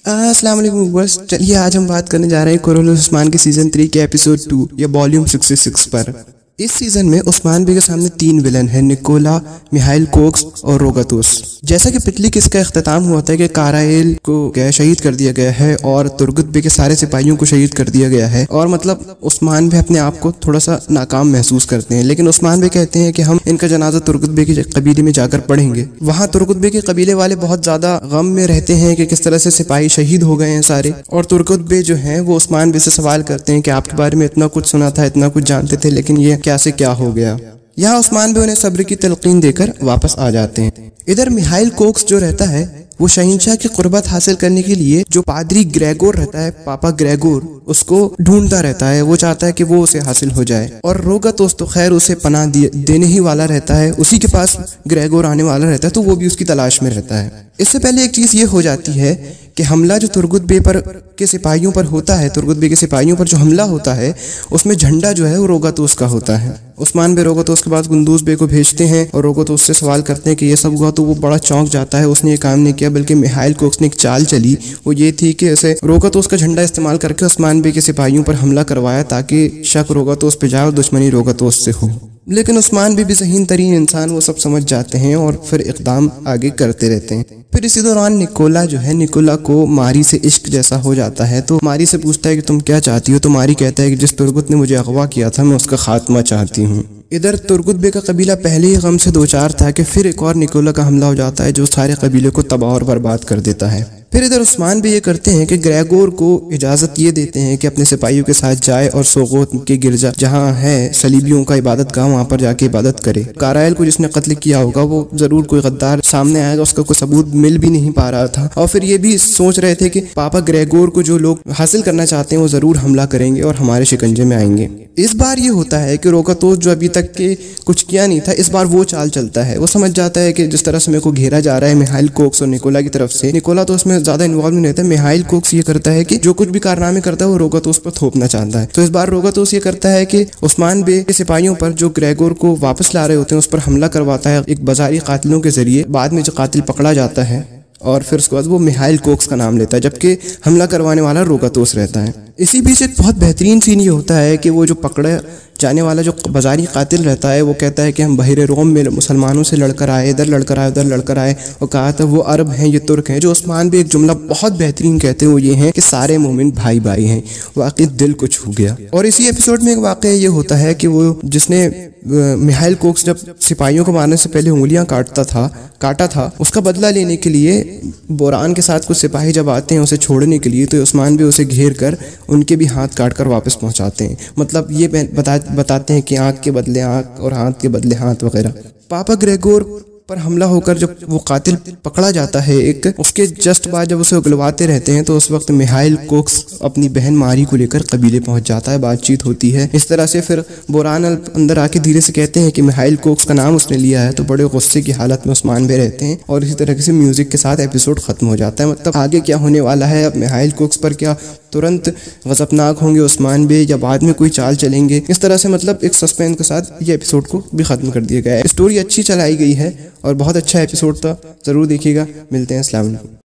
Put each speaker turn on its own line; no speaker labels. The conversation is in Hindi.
अस्सलाम वालेकुम बस चलिए आज हम बात करने जा रहे हैं कुर्रतुल उस्मान के सीजन 3 के एपिसोड 2 या वॉल्यूम 66 पर। इस सीजन में उस्मान बे के सामने 3 विलन हैं, निकोला, मिहाइल कोक्स और रोगातोस। जैसा कि पिछली किस्त का इख्तिताम हुआ था कि काराइल को शहीद कर दिया गया है और तुर्गुत बे के सारे सिपाहियों को शहीद कर दिया गया है और मतलब उस्मान बे अपने आप को थोड़ा सा नाकाम महसूस करते हैं, लेकिन उस्मान बे कहते हैं कि हम इनका जनाजा तुर्गुत बे के कबीले में जाकर पढ़ेंगे। वहाँ तुर्गुत बे के कबीले वाले बहुत ज्यादा गम में रहते हैं कि किस तरह से सिपाही शहीद हो गए हैं सारे, और तुर्गुत बे जो है वो उस्मान बे से सवाल करते हैं कि आपके बारे में इतना कुछ सुना था, इतना कुछ जानते थे, लेकिन ये क्या से क्या हो गया। यहाँ उस्मान बे उन्हें सब्र की तलकीन देकर वापस आ जाते हैं। इधर मिहाइल कोक्स जो रहता है वो शहंशाह की कुर्बत हासिल करने के लिए जो पादरी ग्रेगोर रहता है, पापा ग्रेगोर, उसको ढूंढता रहता है। वो चाहता है कि वो उसे हासिल हो जाए और रोगातोस तो खैर उसे पनाह देने ही वाला रहता है, उसी के पास ग्रेगोर आने वाला रहता है, तो वो भी उसकी तलाश में रहता है। इससे पहले एक चीज ये हो जाती है कि हमला जो तुर्गुत बे पर के सिपाहियों पर होता है, तुर्गुत बे के सिपाहियों पर जो हमला होता है उसमें झंडा जो है वो रोगातोस का होता है। उस्मान बे रोगातोस के पास गुंदूज बे को भेजते हैं और रोगातोस से सवाल करते हैं कि ये सब हुआ, तो वो बड़ा चौंक जाता है। उसने ये काम नहीं किया, बल्कि मिहाइल कोक्स ने एक चाल चली, वो ये थी कि उसे रोगातोस का झंडा इस्तेमाल करके उस्मान बे के सिपाहियों पर हमला करवाया ताकि शक रोगातोस पे जाए और दुश्मनी रोगातोस से हो। लेकिन उस्मान बे भी ज़हीन तरीन इंसान, वो सब समझ जाते हैं और फिर इक़दाम आगे करते रहते हैं। फिर इसी दौरान निकोला जो है, निकोला को मारी से इश्क जैसा हो जाता है, तो मारी से पूछता है कि तुम क्या चाहती हो, तो मारी कहता है कि जिस तुर्गुत ने मुझे अगवा किया था मैं उसका खात्मा चाहती हूँ। इधर तुर्गुत बे का कबीला पहले ही गम से दो चार था कि फिर एक और निकोला का हमला हो जाता है जो सारे कबीले को तबाह और बर्बाद कर देता है। फिर इधर उस्मान भी ये करते हैं कि ग्रेगोर को इजाज़त ये देते हैं कि अपने सिपाहियों के साथ जाए और सोगोत के गिरजा जहाँ है सलीबियों का इबादत गाह, वहाँ पर जाके इबादत करे। काराइल को जिसने कत्ल किया होगा वो जरूर कोई गद्दार सामने आएगा, उसका कोई सबूत मिल भी नहीं पा रहा था। और फिर ये भी सोच रहे थे कि पापा ग्रेगोर को जो लोग हासिल करना चाहते हैं वो जरूर हमला करेंगे और हमारे शिकंजे में आएंगे। इस बार ये होता है कि रोगातोस जो अभी तक के कुछ किया नहीं था, इस बार वो चाल चलता है। वो समझ जाता है कि जिस तरह से मेरे को घेरा जा रहा है मिहाइल कोक्स और निकोला की तरफ से, निकोला तो उसमें ज्यादा इन्वॉल्व नहीं रहता। मिहाइल कोक्स ये करता है कि जो कुछ भी कारनामे करता है वो रोगातोस पर थोपना चाहता है। तो इस बार रोगातोस ये करता है कि उस्मान बे के सिपाहियों पर जो ग्रेगोर को वापस ला रहे होते हैं उस पर हमला करवाता है एक बाजारी कातिलों के जरिए। बाद में जो कातिल पकड़ा जाता है और फिर उसके बाद वो मिहाइल कोक्स का नाम लेता है, जबकि हमला करवाने वाला रोगातोस रहता है। इसी बीच एक बहुत बेहतरीन सीन ये होता है कि वो जो पकड़ा जाने वाला जो बाजारी कातिल रहता है वो कहता है कि हम बहिरे रोम में मुसलमानों से लड़कर आए, इधर लड़कर आए, उधर लड़कर आए, और कहा था वो अरब हैं, ये तुर्क हैं। जो उस्मान भी एक जुमला बहुत बेहतरीन कहते हैं वो ये है कि सारे मोमिन भाई भाई हैं। वाकई दिल को छू गया। और इसी एपिसोड में एक वाकया ये होता है कि वो जिसने मिहाइल कोक्स जब सिपाहियों को मारने से पहले उंगलियां काटा था, उसका बदला लेने के लिए बोरान के साथ कुछ सिपाही जब आते हैं उसे छोड़ने के लिए, तो उस्मान भी उसे घेर कर उनके भी हाथ काट कर वापस पहुंचाते हैं। मतलब ये बताते हैं कि आंख के बदले आंख और हाथ के बदले हाथ वगैरह। पापा ग्रेगोर पर हमला होकर जब वो कातिल पकड़ा जाता है एक, उसके जस्ट बाद जब उसे उगलवाते रहते हैं तो उस वक्त मिहाइल कोक्स अपनी बहन मारी को लेकर कबीले पहुंच जाता है, बातचीत होती है। इस तरह से फिर बोरान अंदर आके धीरे से कहते हैं कि मिहाइल कोक्स का नाम उसने लिया है, तो बड़े गुस्से की हालत में उस्मान बे रहते हैं और इसी तरह से म्यूजिक के साथ एपिसोड खत्म हो जाता है। मतलब आगे क्या होने वाला है, अब मिहाइल कोक्स पर क्या तुरंत गजबनाक होंगे उस्मान बे या बाद में कोई चाल चलेंगे, इस तरह से मतलब एक सस्पेंस के साथ ये एपिसोड को भी खत्म कर दिया गया है। स्टोरी अच्छी चलाई गई है और बहुत अच्छा एपिसोड था, जरूर देखिएगा। मिलते हैं, अस्सलाम वालेकुम।